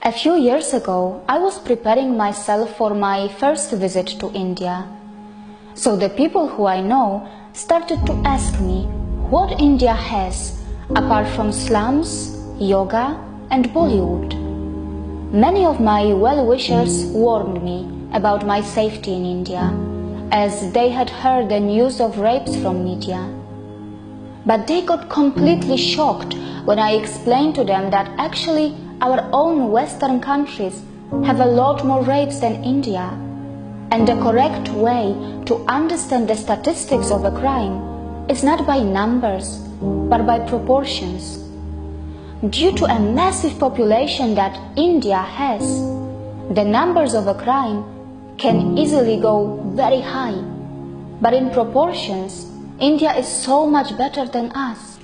A few years ago, I was preparing myself for my first visit to India. So the people who I know started to ask me what India has apart from slums, yoga and Bollywood. Many of my well-wishers warned me about my safety in India, as they had heard the news of rapes from media. But they got completely shocked when I explained to them that actually our own Western countries have a lot more rapes than India, and the correct way to understand the statistics of a crime is not by numbers, but by proportions. Due to a massive population that India has, the numbers of a crime can easily go very high, but in proportions, India is so much better than us.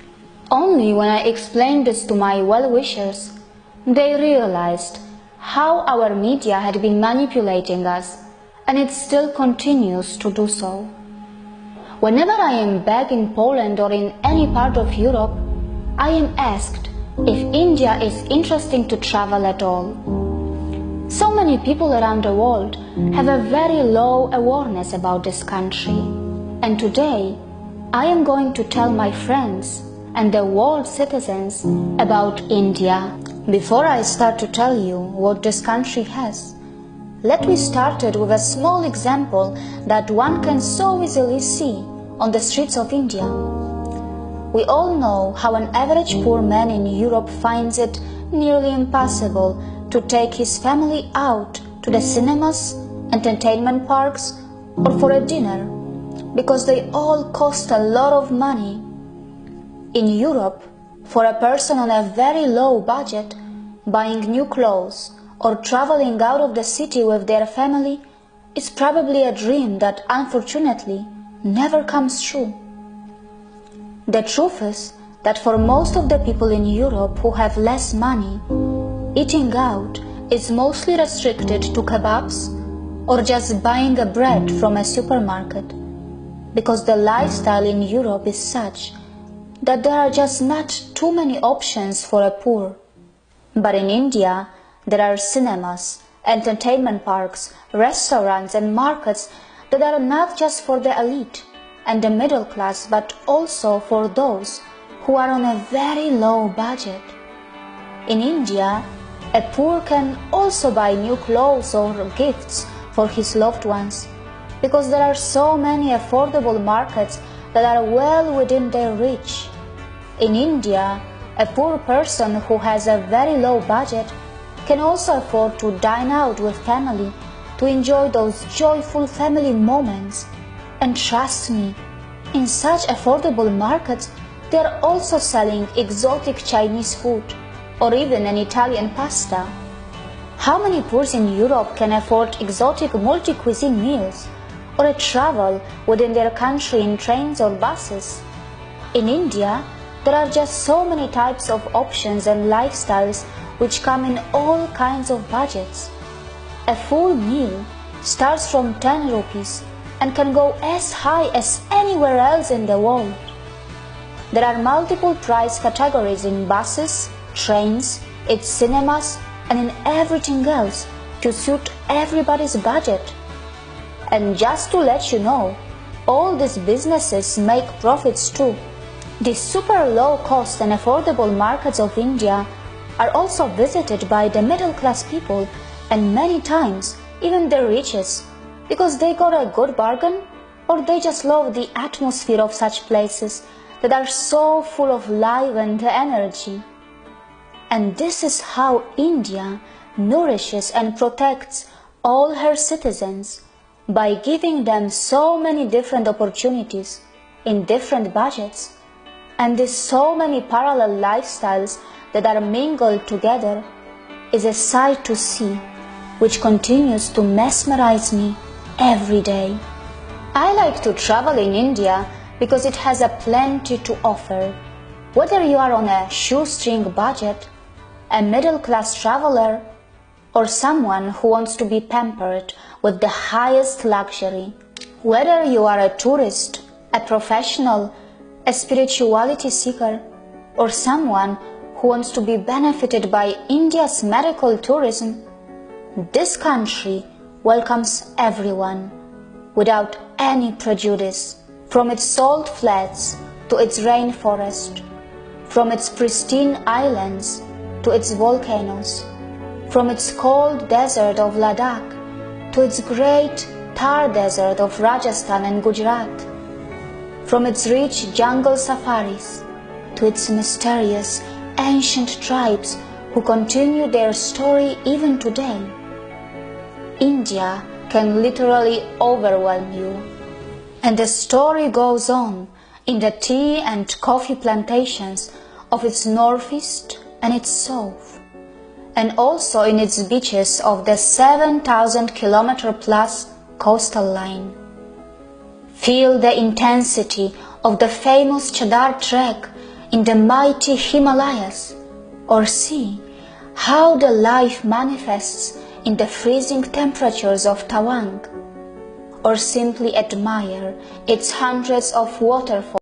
Only when I explained this to my well-wishers, they realized how our media had been manipulating us, and it still continues to do so. Whenever I am back in Poland or in any part of Europe, I am asked if India is interesting to travel at all. So many people around the world have a very low awareness about this country, and today I am going to tell my friends and the world citizens about India. Before I start to tell you what this country has, let me start it with a small example that one can so easily see on the streets of India. We all know how an average poor man in Europe finds it nearly impossible to take his family out to the cinemas, entertainment parks, or for a dinner, because they all cost a lot of money. In Europe, for a person on a very low budget, buying new clothes or traveling out of the city with their family is probably a dream that unfortunately never comes true. The truth is that for most of the people in Europe who have less money, eating out is mostly restricted to kebabs or just buying a bread from a supermarket, because the lifestyle in Europe is such that there are just not too many options for a poor. But in India, there are cinemas, entertainment parks, restaurants and markets that are not just for the elite and the middle class, but also for those who are on a very low budget. In India, a poor can also buy new clothes or gifts for his loved ones, because there are so many affordable markets that are well within their reach. In India, a poor person who has a very low budget can also afford to dine out with family to enjoy those joyful family moments. And trust me, in such affordable markets, they are also selling exotic Chinese food or even an Italian pasta. How many poors in Europe can afford exotic multi-cuisine meals or a travel within their country in trains or buses? In India, there are just so many types of options and lifestyles which come in all kinds of budgets. A full meal starts from 10 rupees and can go as high as anywhere else in the world. There are multiple price categories in buses, trains, its cinemas, and in everything else to suit everybody's budget. And just to let you know, all these businesses make profits too. The super low cost and affordable markets of India are also visited by the middle class people, and many times even the richest, because they got a good bargain or they just love the atmosphere of such places that are so full of life and energy. And this is how India nourishes and protects all her citizens, by giving them so many different opportunities in different budgets, and these so many parallel lifestyles that are mingled together is a sight to see, which continues to mesmerize me every day. I like to travel in India because it has a plenty to offer. Whether you are on a shoestring budget, a middle-class traveler, or someone who wants to be pampered with the highest luxury. Whether you are a tourist, a professional, a spirituality seeker, or someone who wants to be benefited by India's medical tourism, this country welcomes everyone without any prejudice, from its salt flats to its rainforest, from its pristine islands to its volcanoes, from its cold desert of Ladakh to its great Thar desert of Rajasthan and Gujarat, from its rich jungle safaris to its mysterious ancient tribes who continue their story even today. India can literally overwhelm you. And the story goes on in the tea and coffee plantations of its northeast and its south, and also in its beaches of the 7,000-kilometer plus coastal line. Feel the intensity of the famous Chadar trek in the mighty Himalayas, or see how the life manifests in the freezing temperatures of Tawang, or simply admire its hundreds of waterfalls